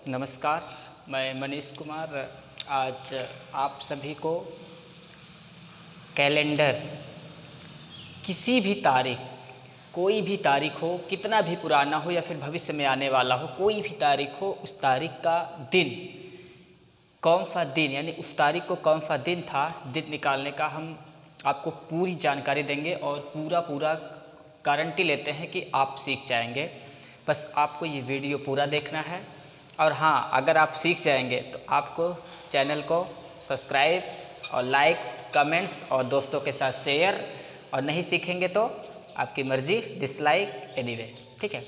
नमस्कार, मैं मनीष कुमार आज आप सभी को कैलेंडर, किसी भी तारीख, कोई भी तारीख हो, कितना भी पुराना हो या फिर भविष्य में आने वाला हो, कोई भी तारीख हो, उस तारीख का दिन, कौन सा दिन यानी उस तारीख को कौन सा दिन था, दिन निकालने का हम आपको पूरी जानकारी देंगे और पूरा गारंटी लेते हैं कि आप सीख जाएंगे। बस आपको ये वीडियो पूरा देखना है और हाँ, अगर आप सीख जाएंगे तो आपको चैनल को सब्सक्राइब और लाइक्स, कमेंट्स और दोस्तों के साथ शेयर, और नहीं सीखेंगे तो आपकी मर्ज़ी, डिसलाइक, एनीवे। ठीक है,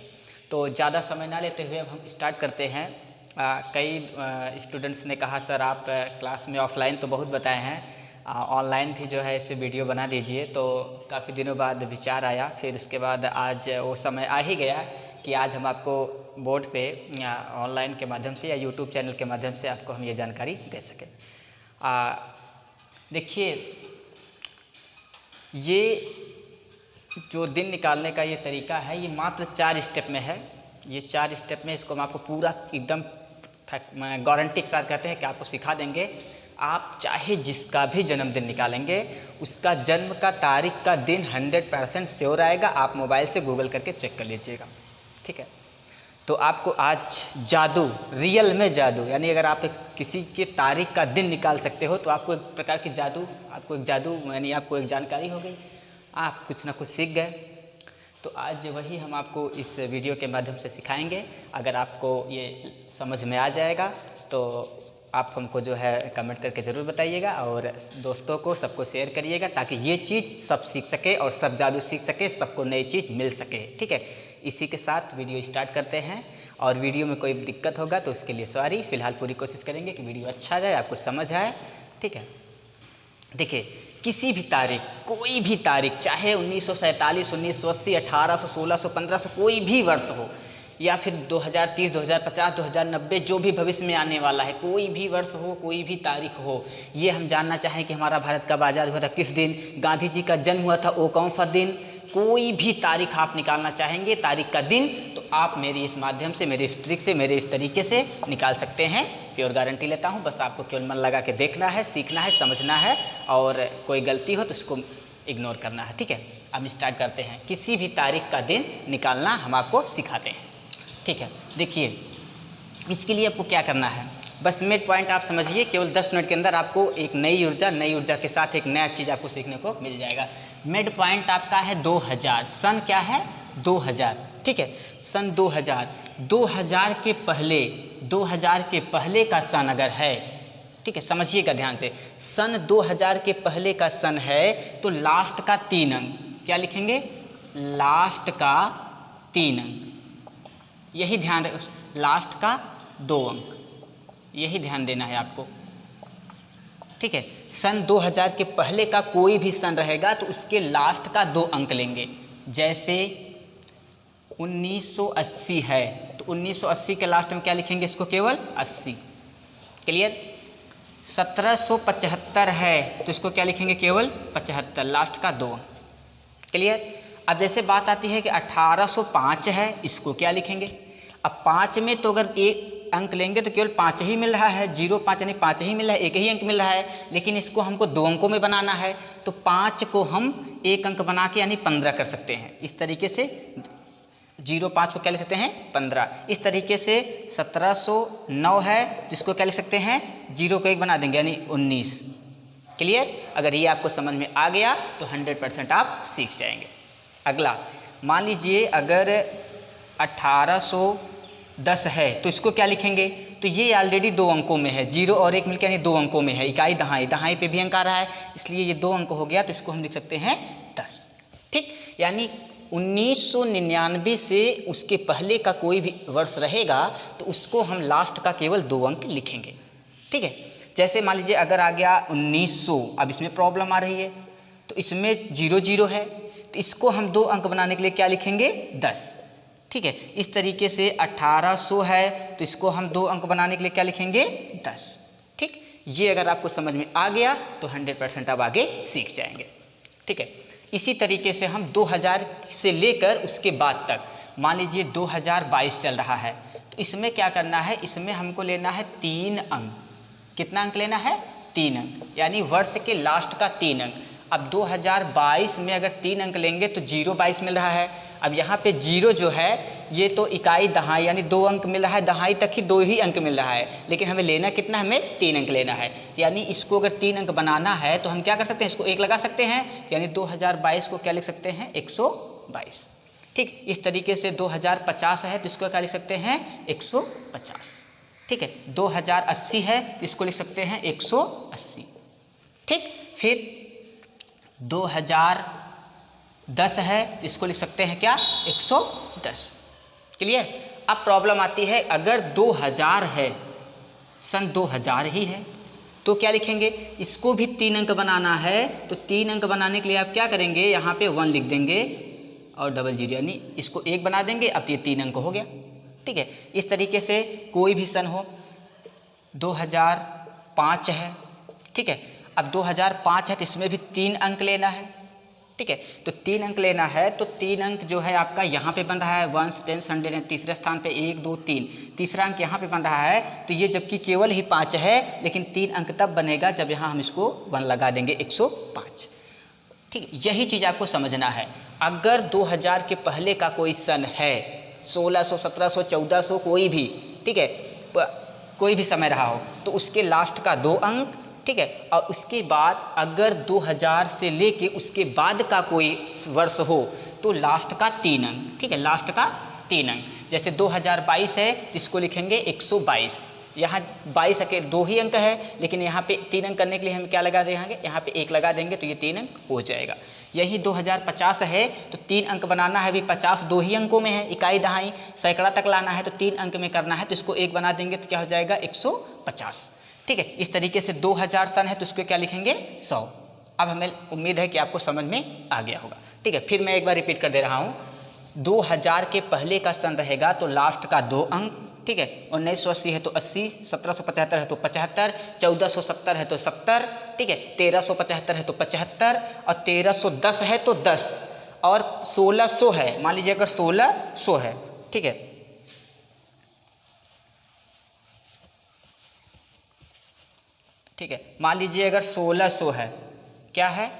तो ज़्यादा समय ना लेते हुए अब हम स्टार्ट करते हैं। कई स्टूडेंट्स ने कहा सर आप क्लास में ऑफलाइन तो बहुत बताए हैं, ऑनलाइन भी जो है इस पर वीडियो बना दीजिए। तो काफ़ी दिनों बाद विचार आया, फिर उसके बाद आज वो समय आ ही गया कि आज हम आपको बोर्ड पे ऑनलाइन के माध्यम से या यूट्यूब चैनल के माध्यम से आपको हम ये जानकारी दे सकें। देखिए, ये जो दिन निकालने का ये तरीका है, ये मात्र 4 स्टेप में है। ये 4 स्टेप में इसको हम आपको पूरा एकदम गारंटी के साथ कहते हैं कि आपको सिखा देंगे। आप चाहे जिसका भी जन्मदिन निकालेंगे, उसका जन्म का तारीख का दिन 100% श्योर आएगा। आप मोबाइल से गूगल करके चेक कर लीजिएगा। ठीक है, तो आपको आज जादू, रियल में जादू, यानी अगर आप किसी के तारीख का दिन निकाल सकते हो तो आपको एक प्रकार की जादू, यानी आपको एक जानकारी हो गई, आप कुछ ना कुछ सीख गए। तो आज वही हम आपको इस वीडियो के माध्यम से सिखाएंगे। अगर आपको ये समझ में आ जाएगा तो आप हमको जो है कमेंट करके ज़रूर बताइएगा और दोस्तों को, सबको शेयर करिएगा, ताकि ये चीज़ सब सीख सके और सब जादू सीख सके, सबको नई चीज़ मिल सके। ठीक है, इसी के साथ वीडियो स्टार्ट करते हैं। और वीडियो में कोई दिक्कत होगा तो उसके लिए सॉरी। फ़िलहाल पूरी कोशिश करेंगे कि वीडियो अच्छा जाए, आपको समझ आए। ठीक है, देखिए, किसी भी तारीख, कोई भी तारीख, चाहे 1947, 1980, 1800, 1600, 1500, कोई भी वर्ष हो, या फिर 2030, 2050, 2090, जो भी भविष्य में आने वाला है, कोई भी वर्ष हो, कोई भी तारीख हो, ये हम जानना चाहें कि हमारा भारत कब आज़ाद हुआ था, किस दिन गांधी जी का जन्म हुआ था, वो कौन सा दिन, कोई भी तारीख आप निकालना चाहेंगे, तारीख का दिन, तो आप मेरी इस माध्यम से, मेरे इस ट्रिक से, मेरे इस तरीके से निकाल सकते हैं। प्योर गारंटी लेता हूँ। बस आपको केवल मन लगा के देखना है, सीखना है, समझना है, और कोई गलती हो तो उसको इग्नोर करना है। ठीक है, अब स्टार्ट करते हैं। किसी भी तारीख का दिन निकालना हम आपको सिखाते हैं। ठीक है, देखिए, इसके लिए आपको क्या करना है, बस मिड पॉइंट आप समझिए। केवल 10 मिनट के अंदर आपको एक नई ऊर्जा के साथ एक नया चीज़ आपको सीखने को मिल जाएगा। मिड पॉइंट आपका है 2000। सन क्या है? 2000। ठीक है, सन 2000 के पहले का सन अगर है, ठीक है, समझिएगा ध्यान से, सन 2000 के पहले का सन है तो लास्ट का 3 अंक क्या लिखेंगे? लास्ट का 3 अंक, यही ध्यान, लास्ट का 2 अंक, यही ध्यान देना है आपको। ठीक है, सन 2000 के पहले का कोई भी सन रहेगा तो उसके लास्ट का 2 अंक लेंगे। जैसे 1980 है तो 1980 के लास्ट में क्या लिखेंगे? इसको केवल 80। क्लियर? 1775 है तो इसको क्या लिखेंगे? केवल 75, लास्ट का 2 अंक। क्लियर? अब जैसे बात आती है कि 1805 है, इसको क्या लिखेंगे? अब 5 में तो अगर एक अंक लेंगे तो केवल 5 ही मिल रहा है, 05 यानी 5 ही मिल रहा है, एक ही अंक मिल रहा है, लेकिन इसको हमको 2 अंकों में बनाना है तो 5 को हम एक अंक बना के यानी 15 कर सकते हैं। इस तरीके से 05 को क्या लिख सकते हैं? 15। इस तरीके से 1709 है तो इसको क्या लिख सकते हैं? 0 को 1 बना देंगे यानी 19। क्लियर? अगर ये आपको समझ में आ गया तो 100% आप सीख जाएंगे। अगला, मान लीजिए अगर 1810 है तो इसको क्या लिखेंगे? तो ये ऑलरेडी 2 अंकों में है, 0 और 1 मिलकर यानी 2 अंकों में है। इकाई दहाई, दहाई पे भी अंक आ रहा है, इसलिए ये 2 अंक हो गया तो इसको हम लिख सकते हैं 10। ठीक, यानी 1999 से उसके पहले का कोई भी वर्ष रहेगा तो उसको हम लास्ट का केवल 2 अंक लिखेंगे। ठीक है, जैसे मान लीजिए अगर आ गया 1900, अब इसमें प्रॉब्लम आ रही है तो इसमें 00 है तो इसको हम 2 अंक बनाने के लिए क्या लिखेंगे? 10। ठीक है, इस तरीके से 1800 है तो इसको हम 2 अंक बनाने के लिए क्या लिखेंगे? 10। ठीक, ये अगर आपको समझ में आ गया तो 100% आप आगे सीख जाएंगे। ठीक है, इसी तरीके से हम 2000 से लेकर उसके बाद तक, मान लीजिए 2022 चल रहा है तो इसमें क्या करना है, इसमें हमको लेना है 3 अंक। कितना अंक लेना है? 3 अंक, यानी वर्ष के लास्ट का 3 अंक। अब 2022 में अगर 3 अंक लेंगे तो 022 मिल रहा है। अब यहाँ पे 0 जो है ये तो इकाई दहाई यानी 2 अंक मिल रहा है, दहाई तक ही 2 ही अंक मिल रहा है, लेकिन हमें लेना कितना, हमें 3 अंक लेना है। यानी इसको अगर 3 अंक बनाना है तो हम क्या कर सकते हैं, इसको 1 लगा सकते हैं, यानी 2022 को क्या लिख सकते हैं, 122। ठीक, इस तरीके से 2050 है तो इसको क्या लिख सकते हैं, 150। ठीक है, 2080 है तो इसको लिख सकते हैं 180। ठीक, फिर 2010 है तो इसको लिख सकते हैं क्या, 110। क्लियर। अब प्रॉब्लम आती है, अगर 2000 है, सन 2000 ही है, तो क्या लिखेंगे, इसको भी 3 अंक बनाना है। तो 3 अंक बनाने के लिए आप क्या करेंगे, यहाँ पे 1 लिख देंगे और 00 यानी इसको 1 बना देंगे। अब ये 3 अंक हो गया। ठीक है, इस तरीके से कोई भी सन हो, 2005 है। ठीक है, अब 2005 है तो इसमें भी 3 अंक लेना है। ठीक है, तो 3 अंक लेना है तो 3 अंक जो है आपका यहाँ पे बन रहा है 1 10 100, तीसरे स्थान पे 1 2 3, तीसरा अंक यहाँ पे बन रहा है। तो ये जबकि केवल ही 5 है, लेकिन 3 अंक तब बनेगा जब यहाँ हम इसको 1 लगा देंगे, 105। ठीक है, यही चीज़ आपको समझना है। अगर 2000 के पहले का कोई सन है, 1600 1700 1400 कोई भी, ठीक है, कोई भी समय रहा हो, तो उसके लास्ट का 2 अंक। ठीक है, और उसके बाद अगर 2000 से लेके उसके बाद का कोई वर्ष हो तो लास्ट का 3 अंक। ठीक है, लास्ट का 3 अंक। जैसे 2022 है, इसको लिखेंगे 122। यहाँ 22 के 2 ही अंक है, लेकिन यहाँ पे 3 अंक करने के लिए हम क्या लगा देंगे, यहाँ पे 1 लगा देंगे तो ये 3 अंक हो जाएगा। यही 2050 है तो 3 अंक बनाना है, भी 50 2 ही अंकों में है, इकाई दहाई सैकड़ा तक लाना है तो 3 अंक में करना है, तो इसको 1 बना देंगे तो क्या हो जाएगा, 150। ठीक है, इस तरीके से 2000 सन है तो उसको क्या लिखेंगे, 100। अब हमें उम्मीद है कि आपको समझ में आ गया होगा। ठीक है, फिर मैं एक बार रिपीट कर दे रहा हूँ। 2000 के पहले का सन रहेगा तो लास्ट का 2 अंक। ठीक है, 1980 है तो 80, 1775 है तो 75, 1470 है तो 70, ठीक है, 1375 है तो 75, और 1310 है तो 10, और 1600 है, मान लीजिए अगर 1600 है, ठीक है, ठीक है, मान लीजिए अगर 1600 है, क्या है,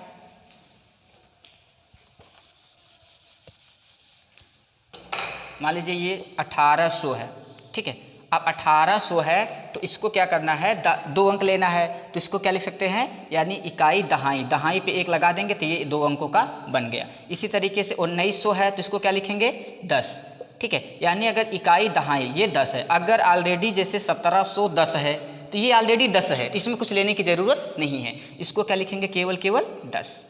मान लीजिए ये 1800 है। ठीक है, अब 1800 है तो इसको क्या करना है, 2 अंक लेना है, तो इसको क्या लिख सकते हैं, यानी इकाई दहाई, दहाई पे 1 लगा देंगे तो ये 2 अंकों का बन गया। इसी तरीके से 1900 है तो इसको क्या लिखेंगे, 10। ठीक है, यानी अगर इकाई दहाई ये 10 है, अगर ऑलरेडी जैसे 1710 है तो ये ऑलरेडी 10 है, तो इसमें कुछ लेने की ज़रूरत नहीं है, इसको क्या लिखेंगे, केवल 10।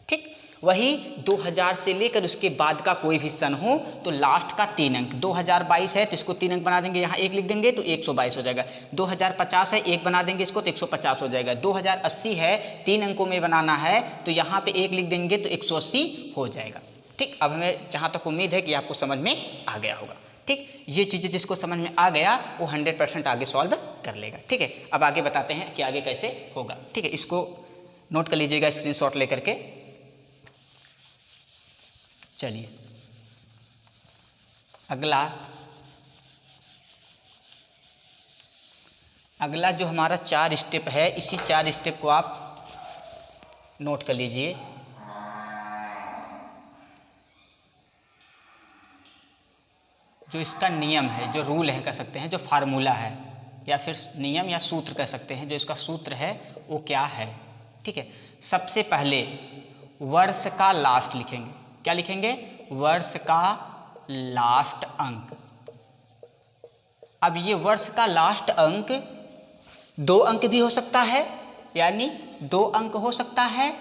ठीक, वही 2000 से लेकर उसके बाद का कोई भी सन हो तो लास्ट का 3 अंक। 2022 है तो इसको 3 अंक बना देंगे, यहाँ 1 लिख देंगे तो 122 हो जाएगा। 2050 है, 1 बना देंगे इसको तो 150 हो जाएगा। 2080 है, 3 अंकों में बनाना है तो यहाँ पे 1 लिख देंगे तो 180 हो जाएगा। ठीक, अब हमें जहाँ तक उम्मीद है कि आपको समझ में आ गया होगा। ठीक, ये चीज़ें जिसको समझ में आ गया वो 100% आगे सॉल्व कर लेगा। ठीक है, अब आगे बताते हैं कि आगे कैसे होगा। ठीक है, इसको नोट कर लीजिएगा स्क्रीनशॉट लेकर के। चलिए अगला जो हमारा 4 स्टेप है, इसी 4 स्टेप को आप नोट कर लीजिए। जो इसका नियम है, जो रूल है कह सकते हैं, जो फार्मूला है, या फिर नियम या सूत्र कह सकते हैं, जो इसका सूत्र है वो क्या है। ठीक है, सबसे पहले वर्ष का लास्ट लिखेंगे। क्या लिखेंगे, वर्ष का लास्ट अंक। अब ये वर्ष का लास्ट अंक 2 अंक भी हो सकता है, यानी 2 अंक हो सकता है,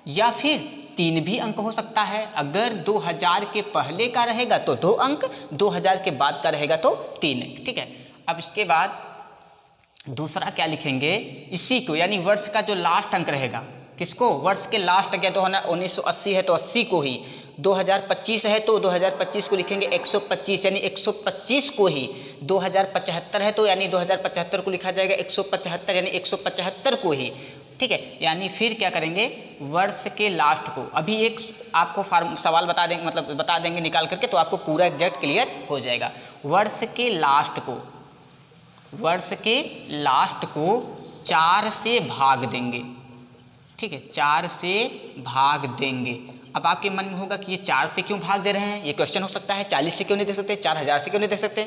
या फिर 3 भी अंक हो सकता है। अगर 2000 के पहले का रहेगा तो 2 अंक, 2000 के बाद का रहेगा तो 3 अंक। ठीक है, अब इसके बाद दूसरा क्या लिखेंगे, इसी को, यानी वर्ष का जो लास्ट अंक रहेगा, किसको, वर्ष के लास्ट अंक। 1980 है तो 80 को ही, 2025 है तो 2025 को लिखेंगे 125, यानी 125 को ही। 2075 है तो यानी 2075 को लिखा जाएगा 175, यानी 175 को ही। ठीक है। यानी फिर क्या करेंगे, वर्ष के लास्ट को, अभी एक आपको सवाल बता देंगे, मतलब बता देंगे निकाल करके, तो आपको पूरा एग्जैक्ट क्लियर हो जाएगा। वर्ष के लास्ट को 4 से भाग देंगे, ठीक है, 4 से भाग देंगे। अब आपके मन में होगा कि ये 4 से क्यों भाग दे रहे हैं, ये क्वेश्चन हो सकता है, 40 से क्यों नहीं दे सकते, 4000 से क्यों नहीं दे सकते,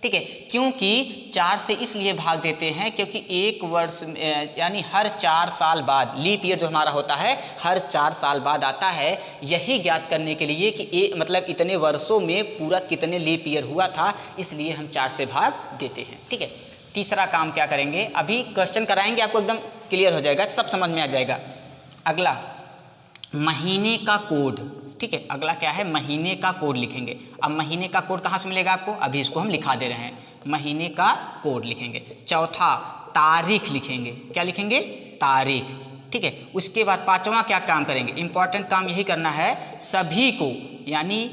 ठीक है। क्योंकि 4 से इसलिए भाग देते हैं क्योंकि एक वर्ष यानी हर 4 साल बाद, लीप ईयर जो हमारा होता है हर 4 साल बाद आता है, यही ज्ञात करने के लिए कि मतलब इतने वर्षों में पूरा कितने लीप ईयर हुआ था, इसलिए हम 4 से भाग देते हैं, ठीक है। तीसरा काम क्या करेंगे, अभी क्वेश्चन कराएंगे आपको एकदम क्लियर हो जाएगा, सब समझ में आ जाएगा। अगला महीने का कोड, ठीक है, अगला क्या है, महीने का कोड लिखेंगे। अब महीने का कोड कहाँ से मिलेगा आपको, अभी इसको हम लिखा दे रहे हैं, महीने का कोड लिखेंगे। चौथा तारीख लिखेंगे, क्या लिखेंगे, तारीख, ठीक है। उसके बाद पांचवा क्या काम करेंगे, इंपॉर्टेंट काम यही करना है, सभी को यानी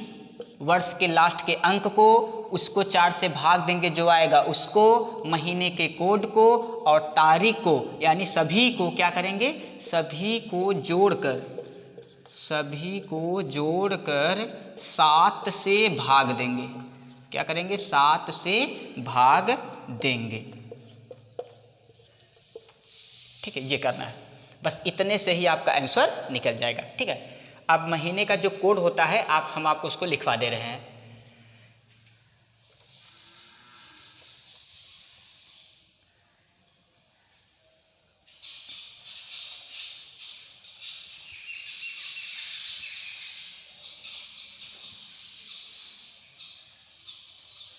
वर्ष के लास्ट के अंक को, उसको 4 से भाग देंगे जो आएगा उसको, महीने के कोड को और तारीख को, यानी सभी को क्या करेंगे, सभी को जोड़कर 7 से भाग देंगे। क्या करेंगे, 7 से भाग देंगे, ठीक है, ये करना है। बस इतने से ही आपका आंसर निकल जाएगा, ठीक है। अब महीने का जो कोड होता है हम आपको उसको लिखवा दे रहे हैं।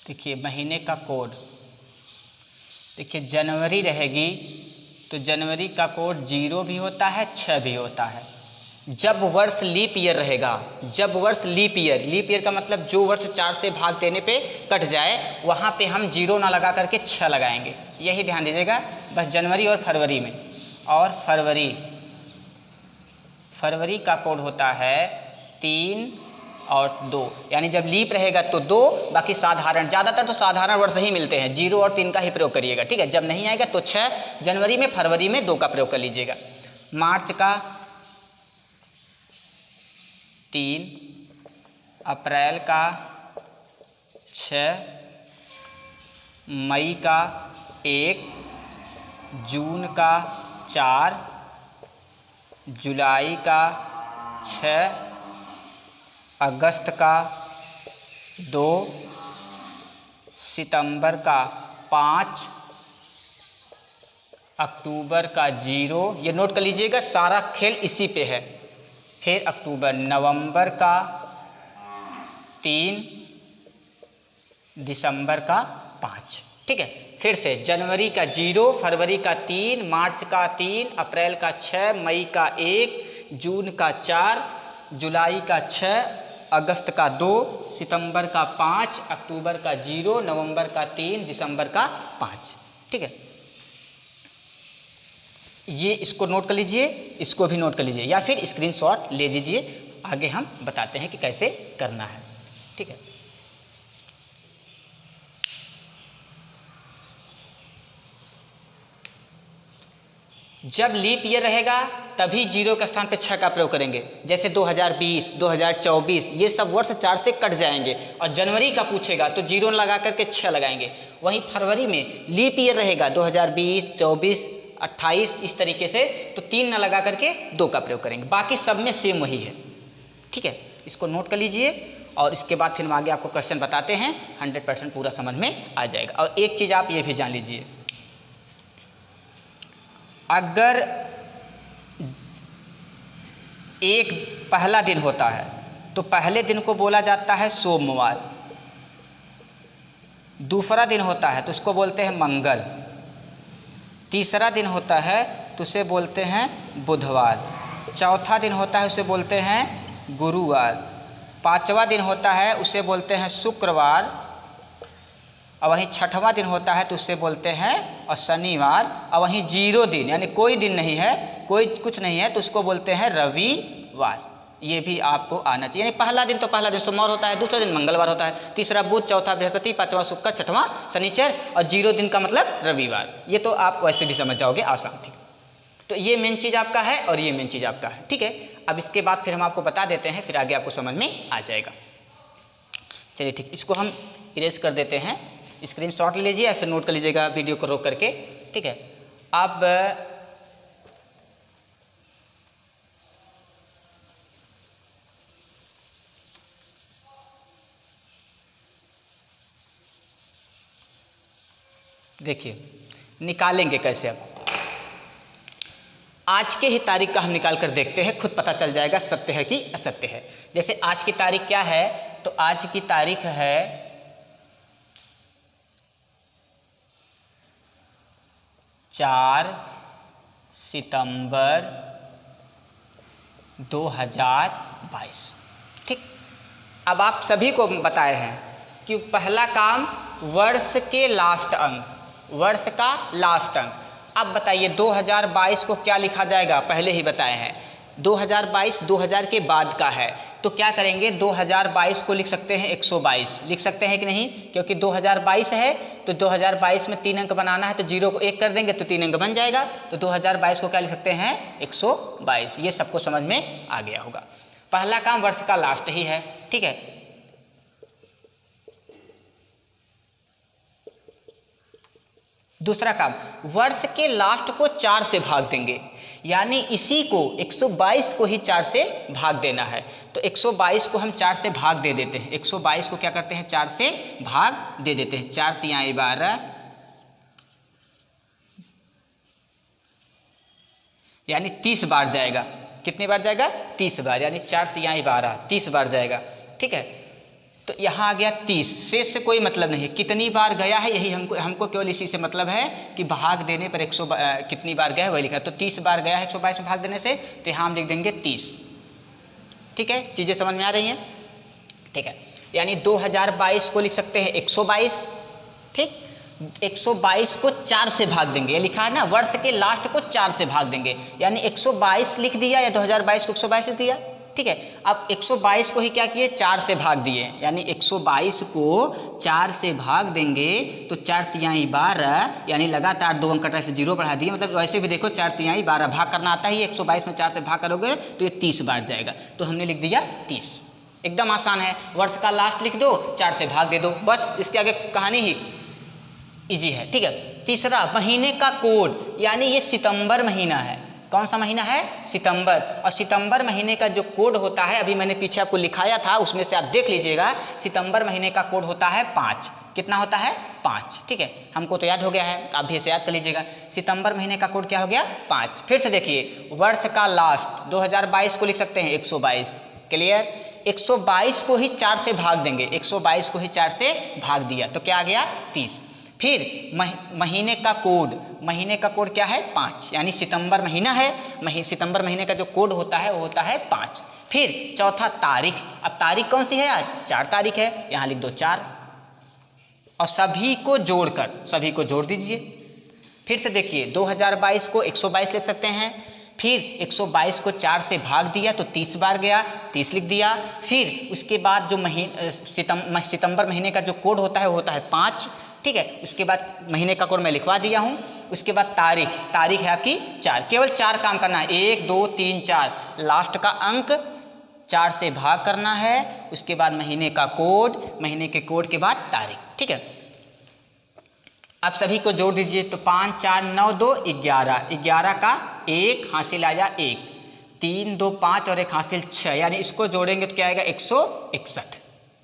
देखिए महीने का कोड, देखिए जनवरी रहेगी तो जनवरी का कोड 0 भी होता है, 6 भी होता है। जब वर्ष लीप ईयर रहेगा, जब वर्ष लीप ईयर का मतलब जो वर्ष 4 से भाग देने पे कट जाए, वहाँ पे हम 0 ना लगा करके 6 लगाएंगे, यही ध्यान दीजिएगा। बस जनवरी और फरवरी में, और फरवरी का कोड होता है 3 और 2, यानी जब लीप रहेगा तो 2, बाकी साधारण, ज़्यादातर तो साधारण वर्ष ही मिलते हैं, 0 और 3 का ही प्रयोग करिएगा, ठीक है। जब नहीं आएगा तो 6 जनवरी में, फरवरी में 2 का प्रयोग कर लीजिएगा। मार्च का 3, अप्रैल का 6, मई का 1, जून का 4, जुलाई का 6, अगस्त का 2, सितंबर का 5, अक्टूबर का 0, ये नोट कर लीजिएगा, सारा खेल इसी पे है। फिर अक्टूबर, नवंबर का 3, दिसंबर का 5, ठीक है। फिर से जनवरी का 0, फरवरी का 3, मार्च का 3, अप्रैल का 6, मई का 1, जून का 4, जुलाई का 6, अगस्त का 2, सितंबर का 5, अक्टूबर का 0, नवंबर का 3, दिसंबर का 5, ठीक है। ये इसको नोट कर लीजिए, इसको भी नोट कर लीजिए, या फिर स्क्रीनशॉट ले लीजिए, आगे हम बताते हैं कि कैसे करना है, ठीक है। जब लीप ईयर रहेगा तभी 0 के स्थान पे 6 का प्रयोग करेंगे, जैसे 2020, 2024, ये सब वर्ष 4 से कट जाएंगे, और जनवरी का पूछेगा तो 0 लगा करके 6 लगाएंगे। वहीं फरवरी में लीप ईयर रहेगा 2020, 24, 28, इस तरीके से, तो 3 न लगा करके 2 का प्रयोग करेंगे। बाकी सब में सेम वही है, ठीक है। इसको नोट कर लीजिए, और इसके बाद फिर हम आगे आपको क्वेश्चन बताते हैं, 100% पूरा समझ में आ जाएगा। और एक चीज़ आप ये भी जान लीजिए, अगर एक पहला दिन होता है तो पहले दिन को बोला जाता है सोमवार, दूसरा दिन होता है तो उसको बोलते हैं मंगल, तीसरा दिन होता है तो उसे बोलते हैं बुधवार, चौथा दिन होता है उसे बोलते हैं गुरुवार, पांचवा दिन होता है उसे बोलते हैं शुक्रवार, और वहीं छठवां दिन होता है तो उसे बोलते हैं और शनिवार, और वहीं 0 दिन यानी कोई दिन नहीं है, कोई कुछ नहीं है, तो उसको बोलते हैं रविवार। ये भी आपको आना चाहिए। यानी पहला दिन तो पहला दिन सोमवार होता है, दूसरा दिन मंगलवार होता है, तीसरा बुध, चौथा बृहस्पति, पांचवा शुक्र, छठवां शनिचर, और 0 दिन का मतलब रविवार। ये तो आप वैसे भी समझ जाओगे, आसान थी। तो ये मेन चीज़ आपका है और ये मेन चीज़ आपका है, ठीक है। अब इसके बाद फिर हम आपको बता देते हैं, फिर आगे आपको समझ में आ जाएगा। चलिए ठीक, इसको हम इरेज कर देते हैं, स्क्रीनशॉट ले लीजिए या फिर नोट कर लीजिएगा वीडियो को रोक करके, ठीक है। अब देखिए निकालेंगे कैसे। अब आज के ही तारीख का हम निकाल कर देखते हैं, खुद पता चल जाएगा सत्य है कि असत्य है। जैसे आज की तारीख क्या है, तो आज की तारीख है 4 सितंबर 2022, ठीक। अब आप सभी को बताए हैं कि पहला काम वर्ष के लास्ट अंक, वर्ष का लास्ट अंक। अब बताइए 2022 को क्या लिखा जाएगा, पहले ही बताए हैं 2022 2000 के बाद का है, तो क्या करेंगे 2022 को लिख सकते हैं 122, लिख सकते हैं कि नहीं, क्योंकि 2022 है तो 2022 में 3 अंक बनाना है, तो 0 को 1 कर देंगे तो 3 अंक बन जाएगा, तो 2022 को क्या लिख सकते हैं 122। ये सबको समझ में आ गया होगा। पहला काम वर्ष का लास्ट ही है, ठीक है। दूसरा काम वर्ष के लास्ट को 4 से भाग देंगे, यानी इसी को 122 को ही 4 से भाग देना है, तो 122 को हम 4 से भाग दे देते हैं। 122 को क्या करते हैं 4 से भाग दे देते हैं। 4 तिहाई 12 यानी 30 बार जाएगा। कितनी बार जाएगा 30 बार, यानी 4 तिहाई 12 30 बार जाएगा, ठीक है। तो यहाँ आ गया 30, शेष से कोई मतलब नहीं, कितनी बार गया है यही हमको केवल इसी से मतलब है कि भाग देने पर कितनी बार गया है वही लिखा, तो 30 बार गया है 122 में भाग देने से, तो यहाँ हम लिख देंगे 30, ठीक है। चीज़ें समझ में आ रही हैं, ठीक है। यानी 2022 को लिख सकते हैं 122, ठीक। 122 को 4 से भाग देंगे, ये लिखा है ना, वर्ष के लास्ट को 4 से भाग देंगे, यानी 122 लिख दिया या 2022 को 122 लिख दिया, ठीक है। अब 122 को ही क्या किए 4 से भाग दिए, यानी 122 को 4 से भाग देंगे तो 4 तिहाई 12, यानी लगातार 2 अंक कटा से 0 बढ़ा दिए, मतलब वैसे भी देखो 4 तिहाई 12 भाग करना आता ही, 122 में 4 से भाग करोगे तो ये 30 बार जाएगा, तो हमने लिख दिया 30। एकदम आसान है, वर्ष का लास्ट लिख दो 4 से भाग दे दो, बस इसके आगे कहानी ही इजी है, ठीक है। तीसरा महीने का कोड, यानी ये सितंबर महीना है। कौन सा महीना है सितंबर, और सितंबर महीने का जो कोड होता है अभी मैंने पीछे आपको लिखाया था, उसमें से आप देख लीजिएगा। सितंबर महीने का कोड होता है 5, कितना होता है 5, ठीक है। हमको तो याद हो गया है, आप भी इसे याद कर लीजिएगा। सितंबर महीने का कोड क्या हो गया 5। फिर से देखिए वर्ष का लास्ट 2022 को लिख सकते हैं 122, क्लियर। 122 को ही 4 से भाग देंगे, 122 को ही 4 से भाग दिया तो क्या आ गया 30। फिर महीने का कोड, महीने का कोड क्या है 5, यानी सितंबर महीना है, सितंबर महीने का जो कोड होता है वो होता है 5। फिर चौथा तारीख, अब तारीख कौन सी है आज 4 तारीख है, यहाँ लिख दो 4 और सभी को जोड़कर सभी को जोड़ दीजिए। फिर से देखिए 2022 को 122 लिख सकते हैं, फिर 122 को 4 से भाग दिया तो 30 बार गया, 30 लिख दिया। फिर उसके बाद जो सितंबर महीने का जो कोड होता है वो होता है 5, ठीक है। उसके बाद महीने का कोड मैं लिखवा दिया हूँ। उसके बाद तारीख है आपकी 4, केवल 4 काम करना है, 1 2 3 4, लास्ट का अंक 4 से भाग करना है। उसके बाद महीने का कोड, महीने के कोड के बाद तारीख, ठीक है। अब सभी को जोड़ दीजिए तो 5 4 9 2 11, 11 का 1 हासिल आया 1, 3 2 5 और 1 हासिल 6, यानी इसको जोड़ेंगे तो क्या आएगा 161,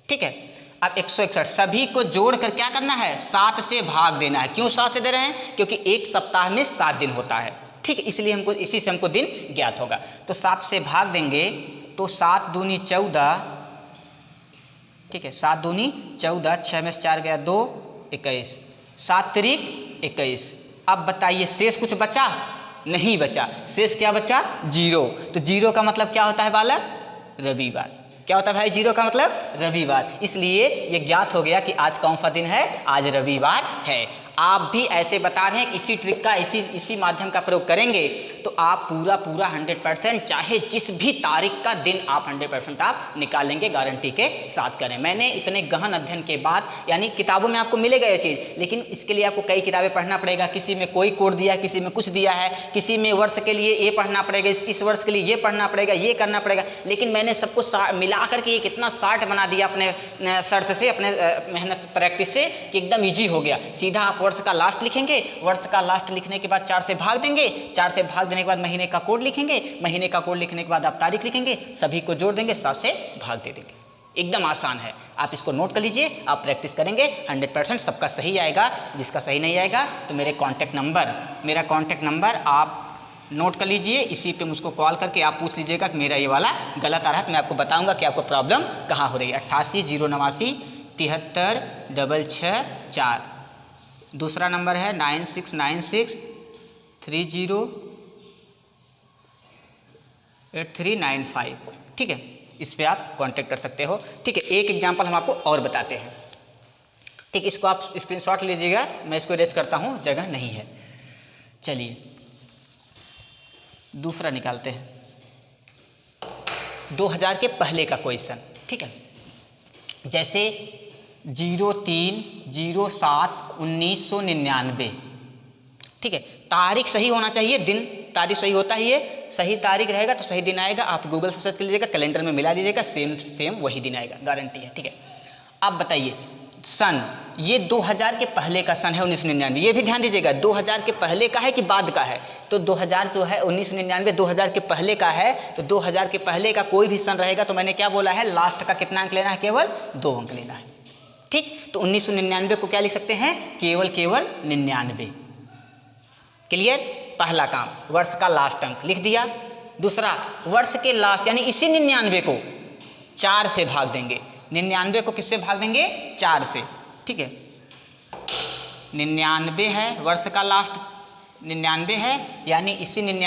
ठीक है। अब 161 सभी को जोड़ कर क्या करना है 7 से भाग देना है। क्यों 7 से दे रहे हैं, क्योंकि एक सप्ताह में 7 दिन होता है, ठीक है, इसलिए हमको इसी से हमको दिन ज्ञात होगा। तो 7 से भाग देंगे तो 7 दूनी 14, ठीक है, 7 दूनी 14, 6 में से 4 गया 2 21, 7 तिरिक 21। अब बताइए शेष कुछ बचा, नहीं बचा, शेष क्या बचा 0। तो 0 का मतलब क्या होता है बालक, रविवार। क्या होता है भाई 0 का मतलब रविवार, इसलिए ये ज्ञात हो गया कि आज कौन सा दिन है, आज रविवार है। आप भी ऐसे बता रहे हैं कि इसी ट्रिक का इसी माध्यम का प्रयोग करेंगे तो आप पूरा 100% चाहे जिस भी तारीख का दिन आप 100% आप निकालेंगे, गारंटी के साथ करें। मैंने इतने गहन अध्ययन के बाद, यानी किताबों में आपको मिलेगा ये चीज़, लेकिन इसके लिए आपको कई किताबें पढ़ना पड़ेगा। किसी में कोई कोड दिया है, किसी में कुछ दिया है, किसी में वर्ष के लिए ये पढ़ना पड़ेगा, इस वर्ष के लिए ये पढ़ना पड़ेगा, ये करना पड़ेगा, लेकिन मैंने सबको मिला करके एक इतना शार्ट बना दिया अपने सर्च से, अपने मेहनत प्रैक्टिस से, कि एकदम ईजी हो गया। सीधा आप वर्ष का लास्ट लिखेंगे, वर्ष का लास्ट लिखने के बाद 4 से भाग देंगे, 4 से भाग देने के बाद महीने का कोड लिखेंगे, महीने का कोड लिखने के बाद आप तारीख लिखेंगे, सभी को जोड़ देंगे, 7 से भाग दे देंगे। एकदम आसान है, आप इसको नोट कर लीजिए, आप प्रैक्टिस करेंगे 100% सबका सही आएगा। जिसका सही नहीं आएगा तो मेरा कॉन्टैक्ट नंबर आप नोट कर लीजिए, इसी पे मुझको कॉल करके आप पूछ लीजिएगा कि मेरा ये वाला गलत आ रहा है, तो मैं आपको बताऊंगा कि आपको प्रॉब्लम कहाँ हो रही है। 88 089 73 664। दूसरा नंबर है 9696 30 8395। ठीक है, इस पे आप कांटेक्ट कर सकते हो। ठीक है, एक एग्जांपल हम आपको और बताते हैं। ठीक, इसको आप स्क्रीनशॉट लीजिएगा, मैं इसको इरेज करता हूँ, जगह नहीं है। चलिए दूसरा निकालते हैं, 2000 के पहले का क्वेश्चन। ठीक है, जैसे 03/07/1999। ठीक है, तारीख सही होना चाहिए, दिन तारीख सही होता ही है, सही तारीख रहेगा तो सही दिन आएगा। आप गूगल से सर्च कर लीजिएगा, कैलेंडर में मिला दीजिएगा, सेम वही दिन आएगा, गारंटी है। ठीक है, अब बताइए सन, ये 2000 के पहले का सन है 1999। ये भी ध्यान दीजिएगा, 2000 के पहले का है कि बाद का है, तो 2000 जो है 1999 2000 के पहले का है, तो 2000 के पहले का कोई भी सन रहेगा तो मैंने क्या बोला है, लास्ट का कितना अंक लेना है, केवल 2 अंक लेना है। ठीक, तो 1999 को क्या लिख सकते हैं, केवल 99। क्लियर, पहला काम वर्ष का लास्ट अंक लिख दिया। दूसरा, वर्ष के लास्ट यानी इसी 99 को 4 से भाग देंगे। 99 को किससे भाग देंगे, 4 से। ठीक है, 99 है, वर्ष का लास्ट 99 है, यानी इसी 99